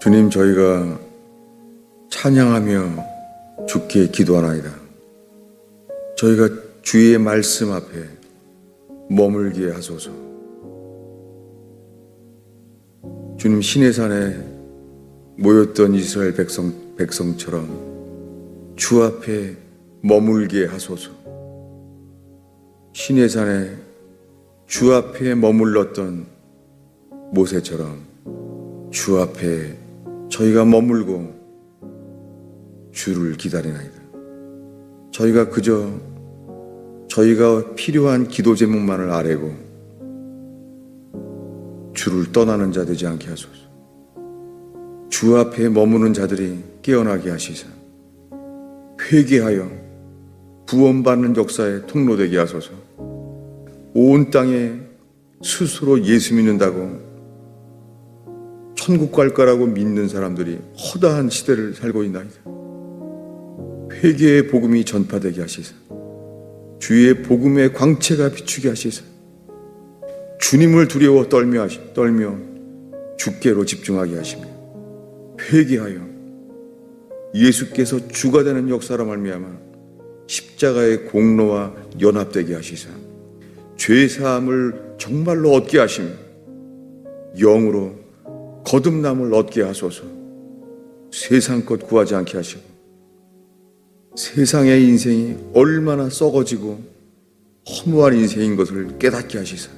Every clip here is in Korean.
주님, 저희가 찬양하며 주께 기도하나이다. 저희가 주의 말씀 앞에 머물게 하소서. 주님, 시내산에 모였던 이스라엘 백성처럼 주 앞에 머물게 하소서. 시내산에 주 앞에 머물렀던 모세처럼 주 앞에 저희가 머물고 주를 기다리나이다. 저희가 그저 저희가 필요한 기도 제목만을 아뢰고 주를 떠나는 자 되지 않게 하소서. 주 앞에 머무는 자들이 깨어나게 하시사 회개하여 구원받는 역사의 통로되게 하소서. 온 땅에 스스로 예수 믿는다고 천국 갈 거라고 믿는 사람들이 허다한 시대를 살고 있나이다. 회개의 복음이 전파되게 하시사 주의 복음의 광채가 비추게 하시사 주님을 두려워 떨며 주께로 집중하게 하시며 회개하여 예수께서 주가 되는 역사로 말미암아 십자가의 공로와 연합되게 하시사 죄사함을 정말로 얻게 하시며 영으로 거듭남을 얻게 하소서. 세상 것 구하지 않게 하시고 세상의 인생이 얼마나 썩어지고 허무한 인생인 것을 깨닫게 하시사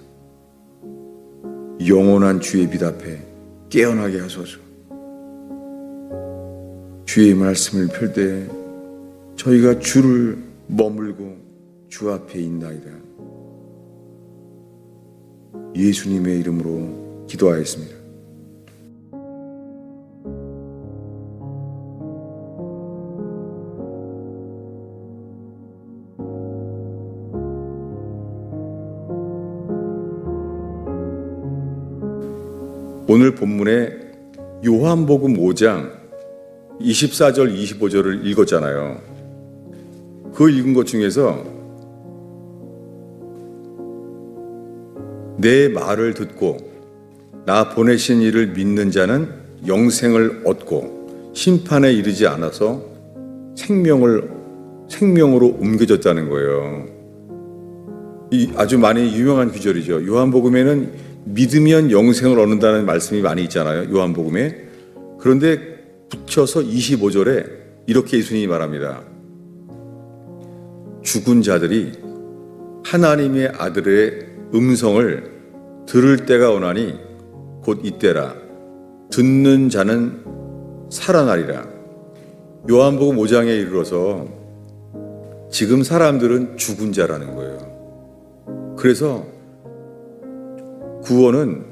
영원한 주의 빛 앞에 깨어나게 하소서. 주의 말씀을 펼 때 저희가 주를 머물고 주 앞에 있나이다. 예수님의 이름으로 기도하였습니다. 오늘 본문에 요한복음 5장 24절 25절을 읽었잖아요. 그 읽은 것 중에서 내 말을 듣고 나 보내신 이를 믿는 자는 영생을 얻고 심판에 이르지 않아서 생명으로 옮겨졌다는 거예요. 이 아주 많이 유명한 구절이죠. 요한복음에는 믿으면 영생을 얻는다는 말씀이 많이 있잖아요. 요한복음에. 그런데 붙여서 25절에 이렇게 예수님이 말합니다. 죽은 자들이 하나님의 아들의 음성을 들을 때가 오나니 곧 이때라. 듣는 자는 살아나리라. 요한복음 5장에 이르러서 지금 사람들은 죽은 자라는 거예요. 그래서 구원은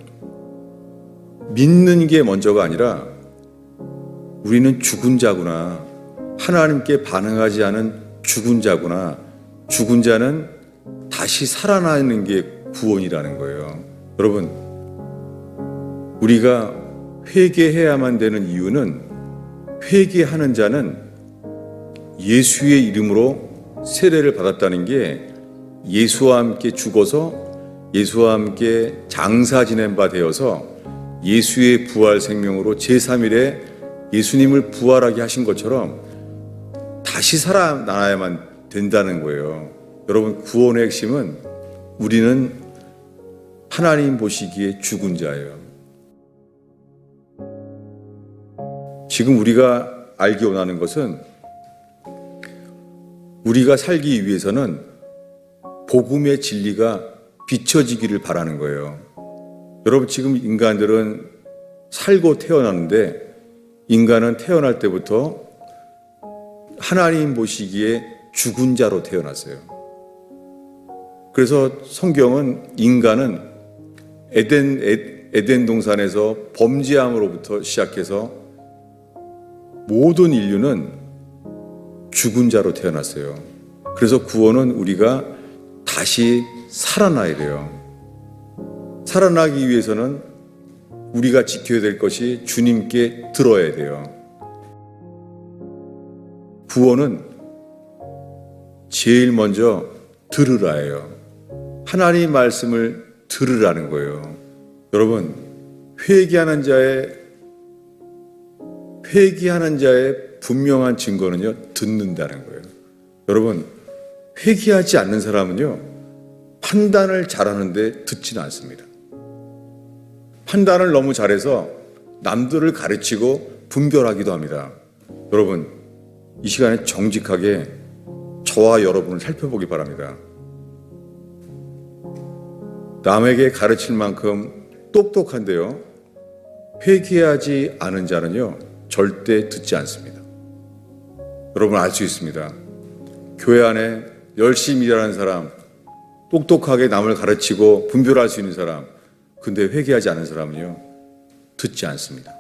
믿는 게 먼저가 아니라 우리는 죽은 자구나. 하나님께 반응하지 않은 죽은 자구나. 죽은 자는 다시 살아나는 게 구원이라는 거예요. 여러분, 우리가 회개해야만 되는 이유는 회개하는 자는 예수의 이름으로 세례를 받았다는 게 예수와 함께 죽어서 예수와 함께 장사 지낸 바 되어서 예수의 부활 생명으로 제3일에 예수님을 부활하게 하신 것처럼 다시 살아나야만 된다는 거예요. 여러분, 구원의 핵심은 우리는 하나님 보시기에 죽은 자예요. 지금 우리가 알기 원하는 것은 우리가 살기 위해서는 복음의 진리가 비춰지기를 바라는 거예요. 여러분, 지금 인간들은 살고 태어났는데 인간은 태어날 때부터 하나님 보시기에 죽은 자로 태어났어요. 그래서 성경은 인간은 에덴 동산에서 범죄함으로부터 시작해서 모든 인류는 죽은 자로 태어났어요. 그래서 구원은 우리가 다시 살아나야 돼요. 살아나기 위해서는 우리가 지켜야 될 것이 주님께 들어야 돼요. 구원은 제일 먼저 들으라예요. 하나님 말씀을 들으라는 거예요. 여러분, 회개하는 자의 분명한 증거는요, 듣는다는 거예요. 여러분, 회개하지 않는 사람은요, 판단을 잘하는데 듣지는 않습니다. 판단을 너무 잘해서 남들을 가르치고 분별하기도 합니다. 여러분, 이 시간에 정직하게 저와 여러분을 살펴보기 바랍니다. 남에게 가르칠 만큼 똑똑한데요, 회개하지 않은 자는요, 절대 듣지 않습니다. 여러분 알 수 있습니다. 교회 안에 열심히 일하는 사람, 똑똑하게 남을 가르치고 분별할 수 있는 사람, 근데 회개하지 않은 사람은요, 듣지 않습니다.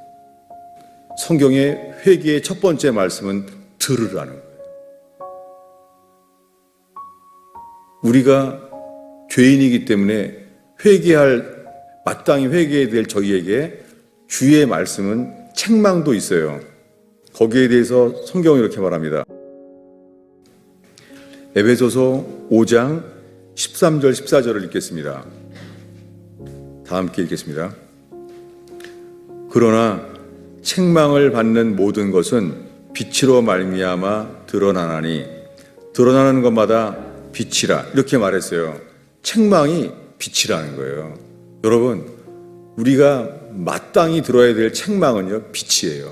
성경의 회개의 첫 번째 말씀은 들으라는 거예요. 우리가 죄인이기 때문에 마땅히 회개해야 될 저희에게 주의 말씀은 책망도 있어요. 거기에 대해서 성경은 이렇게 말합니다. 에베소서 5장 13절 14절을 읽겠습니다. 다 함께 읽겠습니다. 그러나 책망을 받는 모든 것은 빛으로 말미암아 드러나나니 드러나는 것마다 빛이라, 이렇게 말했어요. 책망이 빛이라는 거예요. 여러분, 우리가 마땅히 들어야 될 책망은요, 빛이에요.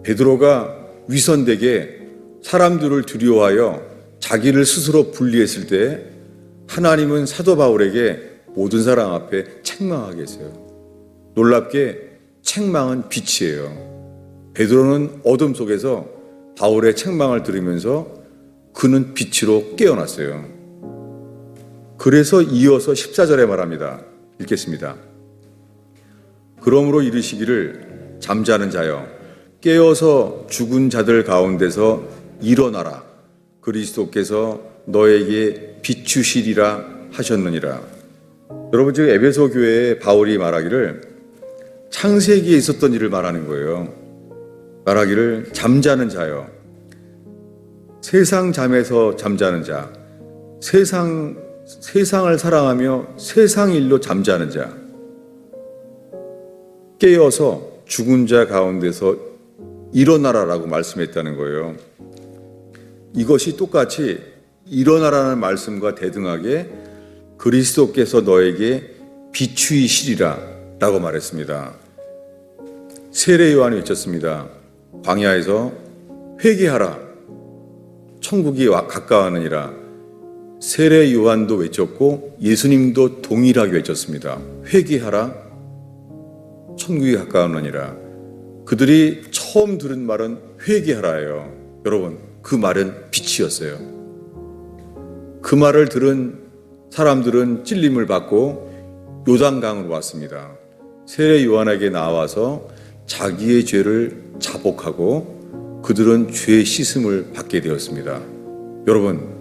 베드로가 위선되게 사람들을 두려워하여 자기를 스스로 분리했을 때 하나님은 사도 바울에게 모든 사람 앞에 책망하게 했어요. 놀랍게 책망은 빛이에요. 베드로는 어둠 속에서 바울의 책망을 들으면서 그는 빛으로 깨어났어요. 그래서 이어서 14절에 말합니다. 읽겠습니다. 그러므로 이르시기를 잠자는 자여 깨어서 죽은 자들 가운데서 일어나라. 그리스도께서 너에게 비추시리라 하셨느니라. 여러분, 지금 에베소 교회에 바울이 말하기를 창세기에 있었던 일을 말하는 거예요. 말하기를 잠자는 자여, 세상 잠에서 잠자는 자, 세상을 사랑하며 세상 일로 잠자는 자, 깨어서 죽은 자 가운데서 일어나라라고 말씀했다는 거예요. 이것이 똑같이 일어나라는 말씀과 대등하게 그리스도께서 너에게 비추이시리라 라고 말했습니다. 세례 요한이 외쳤습니다. 광야에서 회개하라, 천국이 가까워하느니라. 세례 요한도 외쳤고 예수님도 동일하게 외쳤습니다. 회개하라, 천국이 가까워하느니라. 그들이 처음 들은 말은 회개하라예요. 여러분, 그 말은 빛이었어요. 그 말을 들은 사람들은 찔림을 받고 요단강으로 왔습니다. 세례 요한에게 나와서 자기의 죄를 자복하고 그들은 죄 씻음을 받게 되었습니다. 여러분,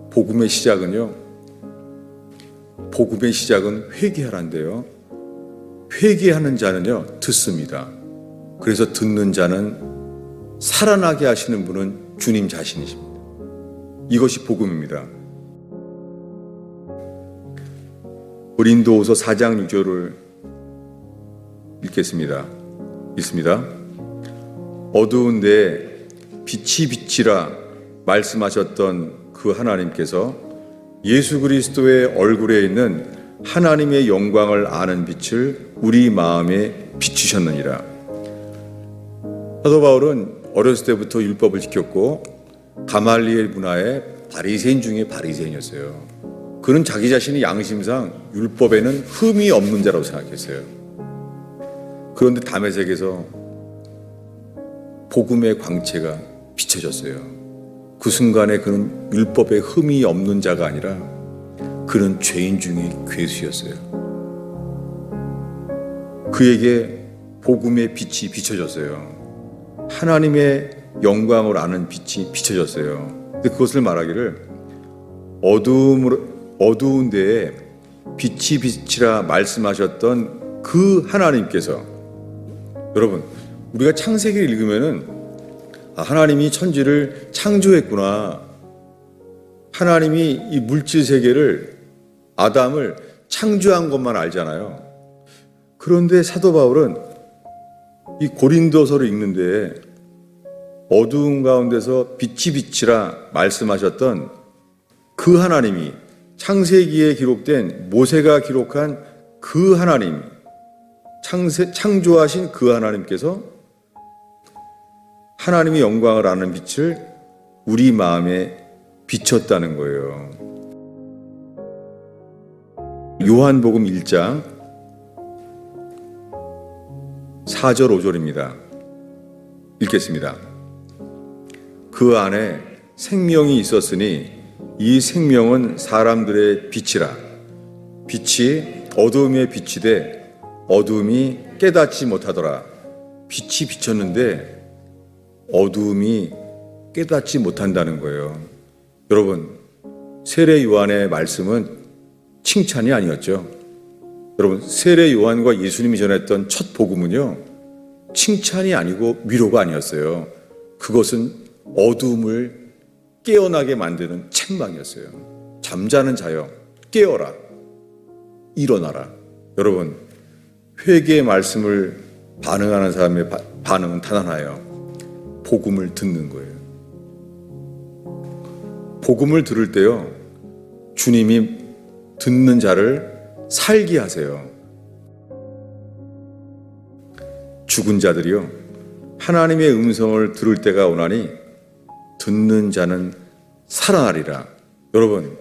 복음의 시작은 회개하란데요. 회개하는 자는요, 듣습니다. 그래서 듣는 자는 살아나게 하시는 분은 주님 자신이십니다. 이것이 복음입니다. 고린도후서 4장 6절을 읽겠습니다. 읽습니다. 어두운데 빛이 비치라 말씀하셨던 그 하나님께서 예수 그리스도의 얼굴에 있는 하나님의 영광을 아는 빛을 우리 마음에 비추셨느니라. 사도 바울은 어렸을 때부터 율법을 지켰고 가말리엘 문화의 바리새인 중에 바리새인이었어요. 그는 자기 자신이 양심상 율법에는 흠이 없는 자라고 생각했어요. 그런데 다메섹에서 복음의 광채가 비춰졌어요. 그 순간에 그는 율법에 흠이 없는 자가 아니라 그는 죄인 중에 괴수였어요. 그에게 복음의 빛이 비춰졌어요. 하나님의 영광을 아는 빛이 비춰졌어요. 근데 그것을 말하기를 어두운 데에 빛이 비치라 말씀하셨던 그 하나님께서, 여러분, 우리가 창세기를 읽으면은 하나님이 천지를 창조했구나. 하나님이 이 물질 세계를, 아담을 창조한 것만 알잖아요. 그런데 사도 바울은 이 고린도서를 읽는데 어두운 가운데서 빛이 비치라 말씀하셨던 그 하나님이, 창세기에 기록된 모세가 기록한 그 하나님, 창조하신 그 하나님께서 하나님의 영광을 아는 빛을 우리 마음에 비췄다는 거예요. 요한복음 1장 4절 5절입니다. 읽겠습니다. 그 안에 생명이 있었으니 이 생명은 사람들의 빛이라. 빛이 어두움에 비치되 어두움이 깨닫지 못하더라. 빛이 비쳤는데 어두움이 깨닫지 못한다는 거예요. 여러분, 세례 요한의 말씀은 칭찬이 아니었죠. 여러분, 세례 요한과 예수님이 전했던 첫 복음은요, 칭찬이 아니고 위로가 아니었어요. 그것은 어두움을 깨어나게 만드는 책망이었어요. 잠자는 자여 깨어라, 일어나라. 여러분, 회개의 말씀을 반응하는 사람의 반응은 단 하나예요. 복음을 듣는 거예요. 복음을 들을 때요, 주님이 듣는 자를 살게 하세요. 죽은 자들이요, 하나님의 음성을 들을 때가 오나니 듣는 자는 살아나리라. 여러분,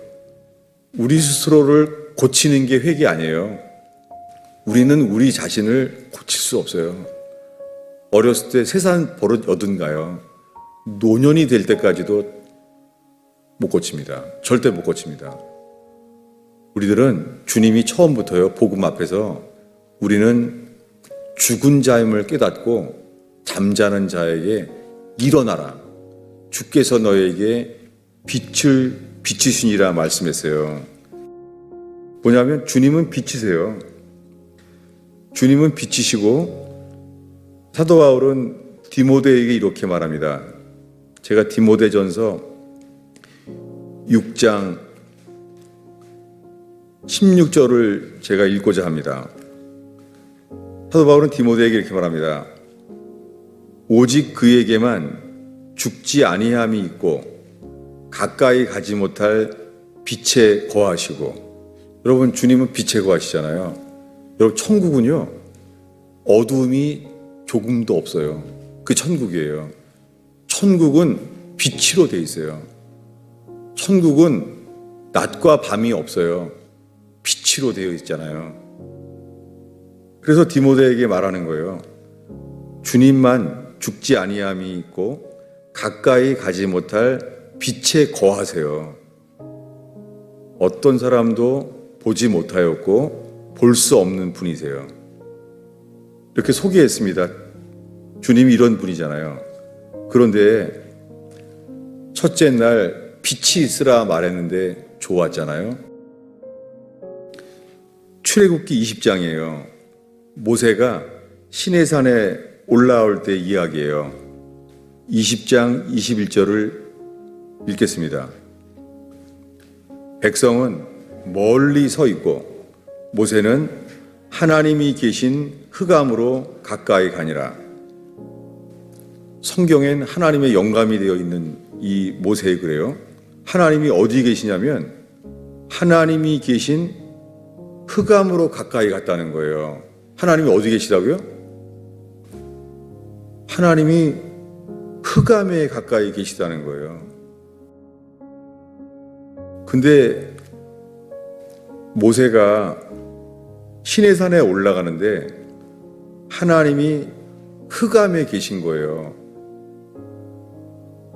우리 스스로를 고치는 게 회개 아니에요. 우리는 우리 자신을 고칠 수 없어요. 어렸을 때 세상 버릇 얻은가요? 노년이 될 때까지도 못 고칩니다. 절대 못 고칩니다. 우리들은 주님이 처음부터요, 복음 앞에서 우리는 죽은 자임을 깨닫고 잠자는 자에게 일어나라. 주께서 너에게 빛을 비치시니라 말씀했어요. 뭐냐면 주님은 빛이세요. 주님은 빛이시고, 사도 바울은 디모데에게 이렇게 말합니다. 제가 디모데전서 6장 16절을 제가 읽고자 합니다. 사도 바울은 디모데에게 이렇게 말합니다. 오직 그에게만 죽지 아니함이 있고 가까이 가지 못할 빛에 거하시고. 여러분, 주님은 빛에 거하시잖아요. 여러분, 천국은요, 어두움이 조금도 없어요. 그 천국이에요. 천국은 빛으로 돼 있어요. 천국은 낮과 밤이 없어요. 빛으로 되어 있잖아요. 그래서 디모데에게 말하는 거예요. 주님만 죽지 아니함이 있고 가까이 가지 못할 빛에 거하세요. 어떤 사람도 보지 못하였고 볼 수 없는 분이세요. 이렇게 소개했습니다. 주님이 이런 분이잖아요. 그런데 첫째 날 빛이 있으라 말했는데 좋았잖아요. 출애굽기 20장이에요. 모세가 시내산에 올라올 때 이야기예요. 20장 21절을 읽겠습니다. 백성은 멀리 서 있고 모세는 하나님이 계신 흑암으로 가까이 가니라. 성경엔 하나님의 영감이 되어 있는 이 모세의 글이에요. 하나님이 어디 계시냐면 하나님이 계신 흑암으로 가까이 갔다는 거예요. 하나님이 어디 계시다고요? 하나님이 흑암에 가까이 계시다는 거예요. 근데 모세가 시내산에 올라가는데 하나님이 흑암에 계신 거예요.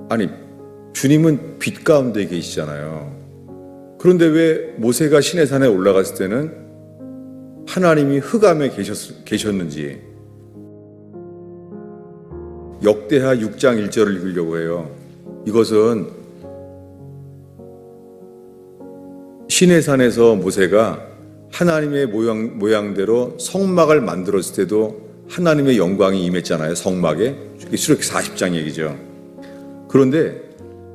아니, 주님은 빛 가운데 계시잖아요. 그런데 왜 모세가 시내산에 올라갔을 때는 하나님이 흑암에 계셨는지. 역대하 6장 1절을 읽으려고 해요. 이것은 시내산에서 모세가 하나님의 모양대로 성막을 만들었을 때도 하나님의 영광이 임했잖아요. 성막에. 출애굽기 40장 얘기죠. 그런데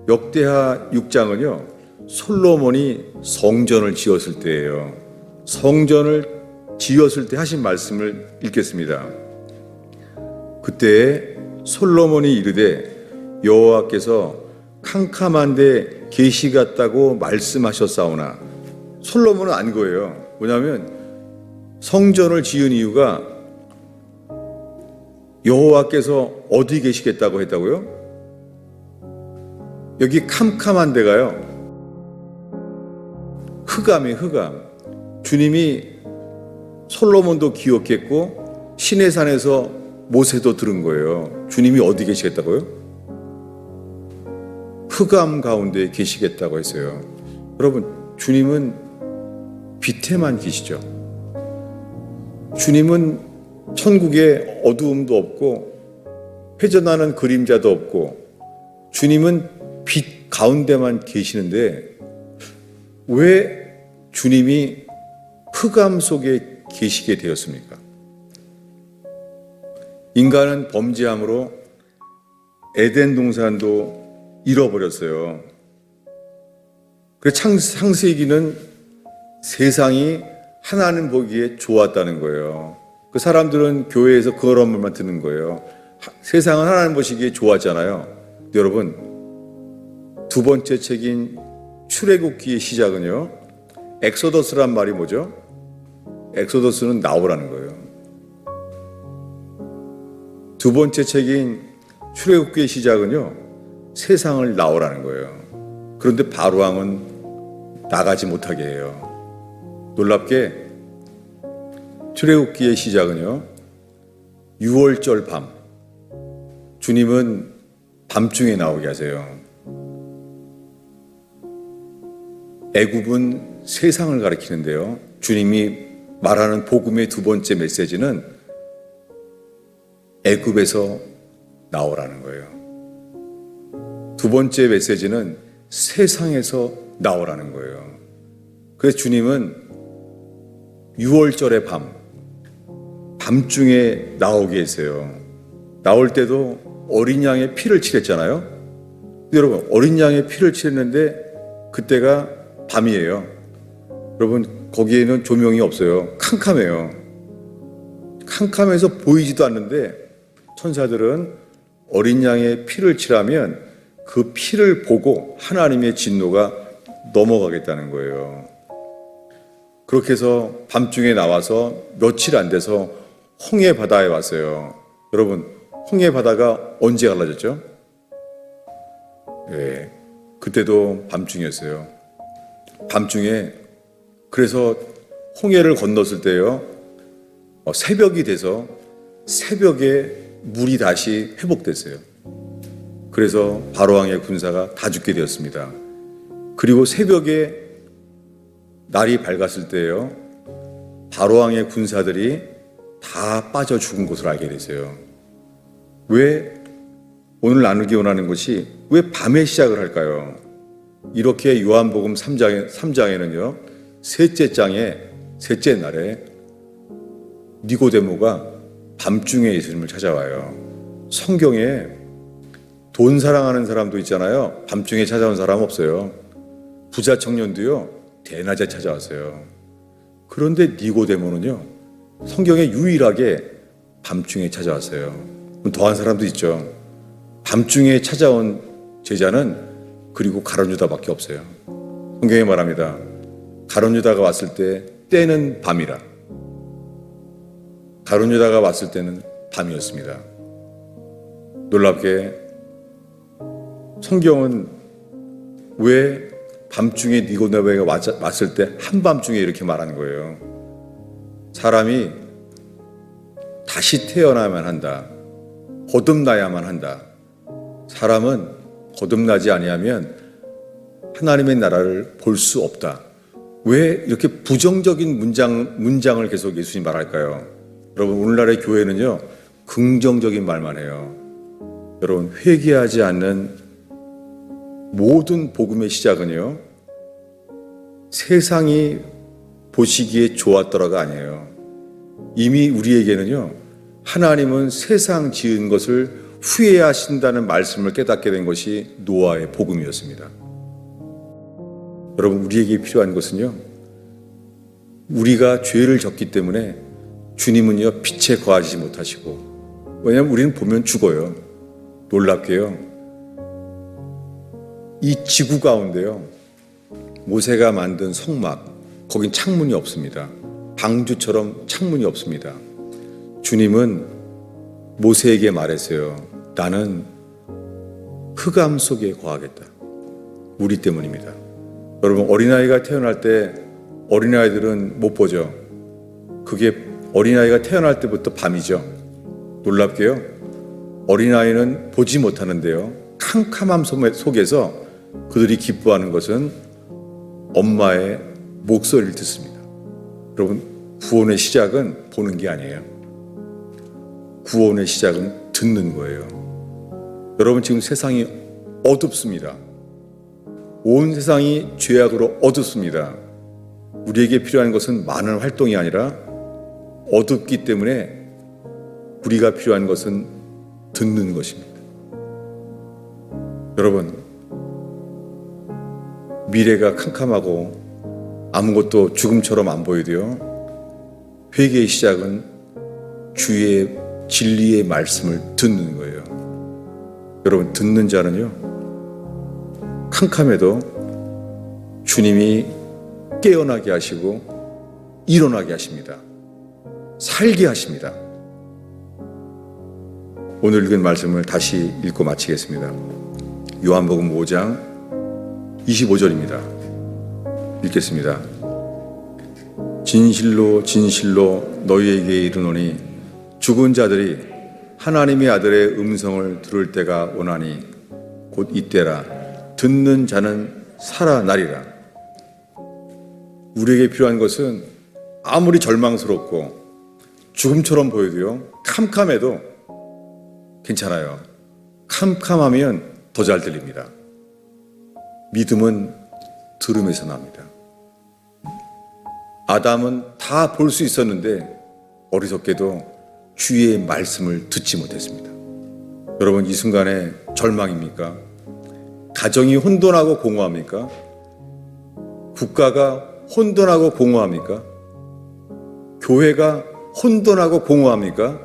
역대하 6장은요, 솔로몬이 성전을 지었을 때예요. 성전을 지었을 때 하신 말씀을 읽겠습니다. 그때 솔로몬이 이르되 여호와께서 캄캄한데 계시 같다고 말씀하셨사오나, 솔로몬은 안 거예요. 뭐냐면 성전을 지은 이유가 여호와께서 어디 계시겠다고 했다고요? 여기 캄캄한 데가요, 흑암이에요. 흑암. 주님이 솔로몬도 기억했고 시내산에서 모세도 들은 거예요. 주님이 어디 계시겠다고요? 흑암 가운데 계시겠다고 했어요. 여러분, 주님은 빛에만 계시죠. 주님은 천국에 어두움도 없고 회전하는 그림자도 없고 주님은 빛 가운데만 계시는데 왜 주님이 흑암 속에 계시게 되었습니까? 인간은 범죄함으로 에덴 동산도 잃어버렸어요. 그래서 창세기는 세상이 하나님 보기에 좋았다는 거예요. 그 사람들은 교회에서 그런 말만 듣는 거예요. 세상은 하나님 보시기에 좋았잖아요. 근데 여러분, 두 번째 책인 출애굽기의 시작은요, 엑소더스란 말이 뭐죠? 엑소더스는 나오라는 거예요. 두 번째 책인 출애굽기의 시작은요, 세상을 나오라는 거예요. 그런데 바로왕은 나가지 못하게 해요. 놀랍게 출애굽기의 시작은요, 6월절 밤, 주님은 밤중에 나오게 하세요. 애굽은 세상을 가리키는데요, 주님이 말하는 복음의 두 번째 메시지는 애굽에서 나오라는 거예요. 두 번째 메시지는 세상에서 나오라는 거예요. 그래서 주님은 6월절의 밤중에 나오게 했어요. 나올 때도 어린 양의 피를 칠했잖아요. 근데 여러분, 어린 양의 피를 칠했는데 그때가 밤이에요. 여러분, 거기에는 조명이 없어요. 캄캄해요. 캄캄해서 보이지도 않는데 천사들은 어린 양의 피를 칠하면 그 피를 보고 하나님의 진노가 넘어가겠다는 거예요. 그렇게 해서 밤중에 나와서 며칠 안 돼서 홍해 바다에 왔어요. 여러분, 홍해 바다가 언제 갈라졌죠? 네, 그때도 밤중이었어요. 밤중에, 그래서 홍해를 건넜을 때요, 새벽이 돼서 새벽에 물이 다시 회복됐어요. 그래서 바로왕의 군사가 다 죽게 되었습니다. 그리고 새벽에 날이 밝았을 때요, 바로왕의 군사들이 다 빠져 죽은 것을 알게 됐어요. 왜 오늘 나누기 원하는 것이 왜 밤에 시작을 할까요? 이렇게 요한복음 3장에는요, 셋째 장에 셋째 날에 니고데모가 밤중에 예수님을 찾아와요. 성경에 돈 사랑하는 사람도 있잖아요. 밤중에 찾아온 사람 없어요. 부자 청년도요, 대낮에 찾아왔어요. 그런데 니고데모는요, 성경에 유일하게 밤중에 찾아왔어요. 더한 사람도 있죠. 밤중에 찾아온 제자는 그리고 가룟 유다밖에 없어요. 성경에 말합니다. 가룟 유다가 왔을 때 때는 밤이라. 가룟 유다가 왔을 때는 밤이었습니다. 놀랍게 성경은 왜 밤중에 니고데모가 왔을 때 한밤중에 이렇게 말하는 거예요. 사람이 다시 태어나야만 한다. 거듭나야만 한다. 사람은 거듭나지 아니하면 하나님의 나라를 볼 수 없다. 왜 이렇게 부정적인 문장을 계속 예수님 말할까요? 여러분, 오늘날의 교회는요, 긍정적인 말만 해요. 여러분, 회개하지 않는 모든 복음의 시작은요, 세상이 보시기에 좋았더라가 아니에요. 이미 우리에게는요, 하나님은 세상 지은 것을 후회하신다는 말씀을 깨닫게 된 것이 노아의 복음이었습니다. 여러분, 우리에게 필요한 것은요, 우리가 죄를 졌기 때문에 주님은요 빛에 거하지 못하시고, 왜냐하면 우리는 보면 죽어요. 놀랍게요, 이 지구 가운데요 모세가 만든 성막, 거긴 창문이 없습니다. 방주처럼 창문이 없습니다. 주님은 모세에게 말했어요. 나는 흑암 속에 거하겠다. 우리 때문입니다. 여러분, 어린아이가 태어날 때 어린아이들은 못 보죠. 그게 어린아이가 태어날 때부터 밤이죠. 놀랍게요, 어린아이는 보지 못하는데요, 캄캄함 속에서 그들이 기뻐하는 것은 엄마의 목소리를 듣습니다. 여러분, 구원의 시작은 보는 게 아니에요. 구원의 시작은 듣는 거예요. 여러분, 지금 세상이 어둡습니다. 온 세상이 죄악으로 어둡습니다. 우리에게 필요한 것은 많은 활동이 아니라 어둡기 때문에 우리가 필요한 것은 듣는 것입니다. 여러분, 미래가 캄캄하고 아무것도 죽음처럼 안 보여도요, 회개의 시작은 주의 진리의 말씀을 듣는 거예요. 여러분, 듣는 자는요 캄캄해도 주님이 깨어나게 하시고 일어나게 하십니다. 살게 하십니다. 오늘 읽은 말씀을 다시 읽고 마치겠습니다. 요한복음 5장 25절입니다. 읽겠습니다. 진실로 진실로 너희에게 이르노니 죽은 자들이 하나님의 아들의 음성을 들을 때가 오나니 곧 이때라. 듣는 자는 살아나리라. 우리에게 필요한 것은 아무리 절망스럽고 죽음처럼 보여도요, 캄캄해도 괜찮아요. 캄캄하면 더 잘 들립니다. 믿음은 들음에서 납니다. 아담은 다 볼 수 있었는데 어리석게도 주의 말씀을 듣지 못했습니다. 여러분, 이 순간에 절망입니까? 가정이 혼돈하고 공허합니까? 국가가 혼돈하고 공허합니까? 교회가 혼돈하고 공허합니까?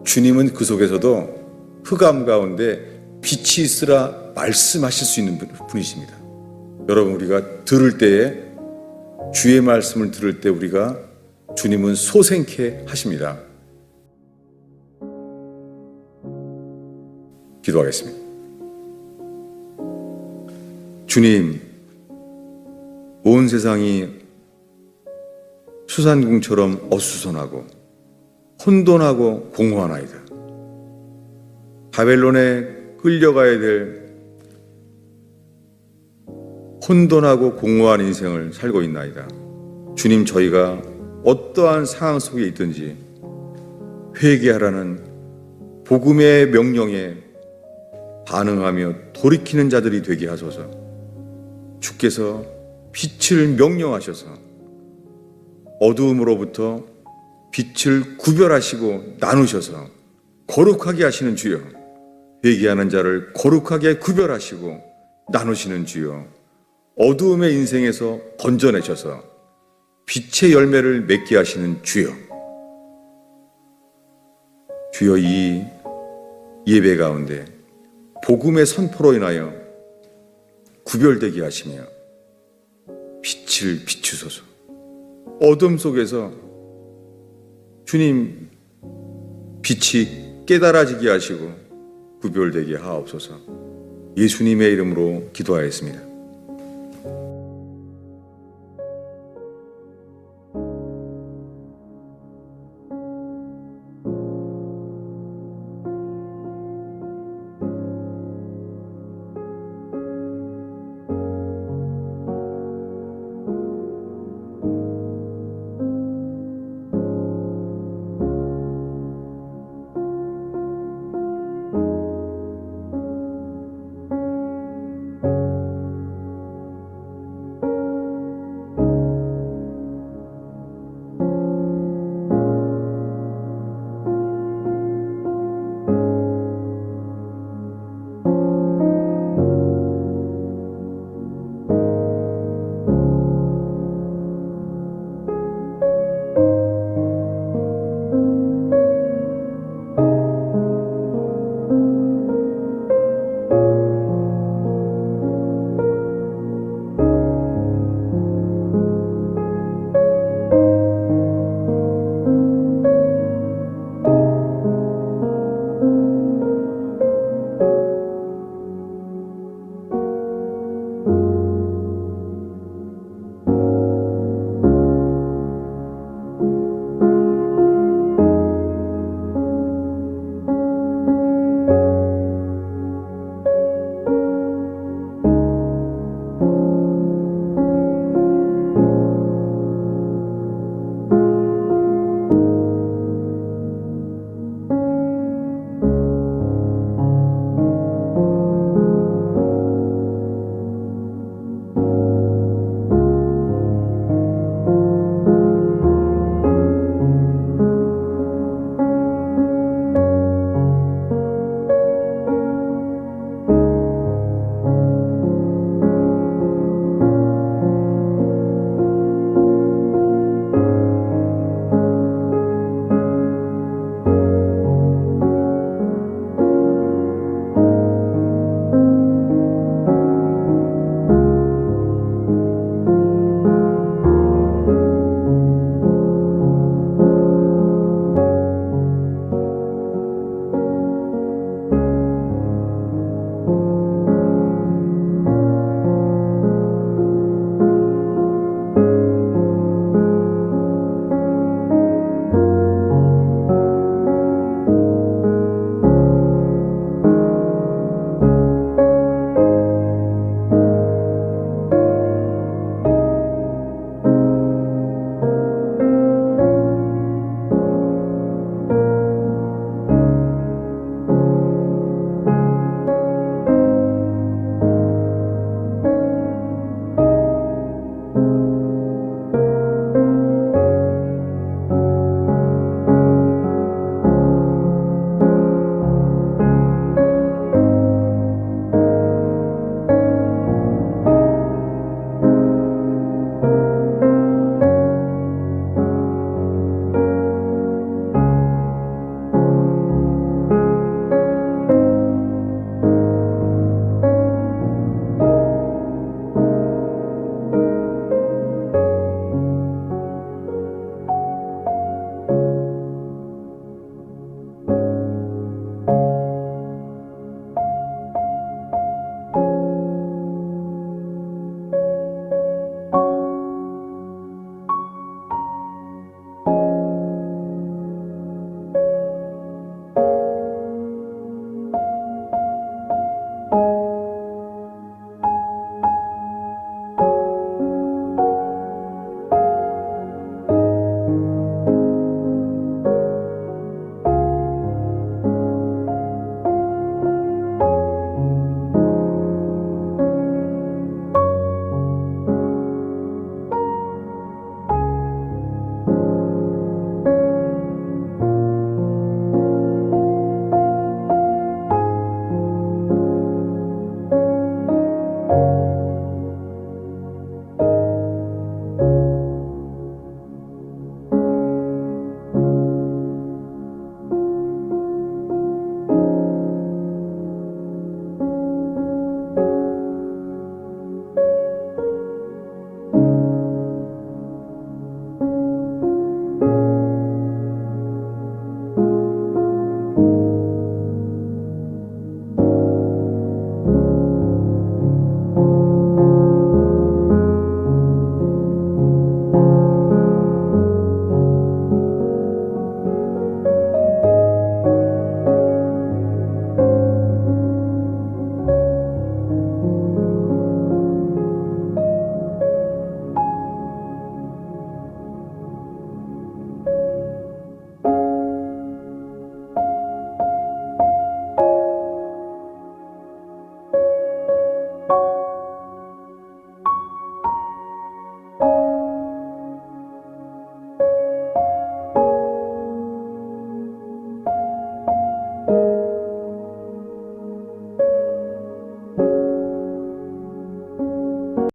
주님은 그 속에서도 흑암 가운데 빛이 있으라 말씀하실 수 있는 분이십니다. 여러분, 우리가 들을 때에, 주의 말씀을 들을 때 우리가 주님은 소생케 하십니다. 기도하겠습니다. 주님, 온 세상이 수산궁처럼 어수선하고 혼돈하고 공허하나이다. 바벨론에 끌려가야 될 혼돈하고 공허한 인생을 살고 있나이다. 주님, 저희가 어떠한 상황 속에 있든지 회개하라는 복음의 명령에 반응하며 돌이키는 자들이 되게 하소서. 주께서 빛을 명령하셔서 어두움으로부터 빛을 구별하시고 나누셔서 거룩하게 하시는 주여, 회개하는 자를 거룩하게 구별하시고 나누시는 주여, 어두움의 인생에서 건져내셔서 빛의 열매를 맺게 하시는 주여, 주여, 이 예배 가운데 복음의 선포로 인하여 구별되게 하시며 빛을 비추소서. 어둠 속에서 주님 빛이 깨달아지게 하시고 구별되게 하옵소서. 예수님의 이름으로 기도하였습니다.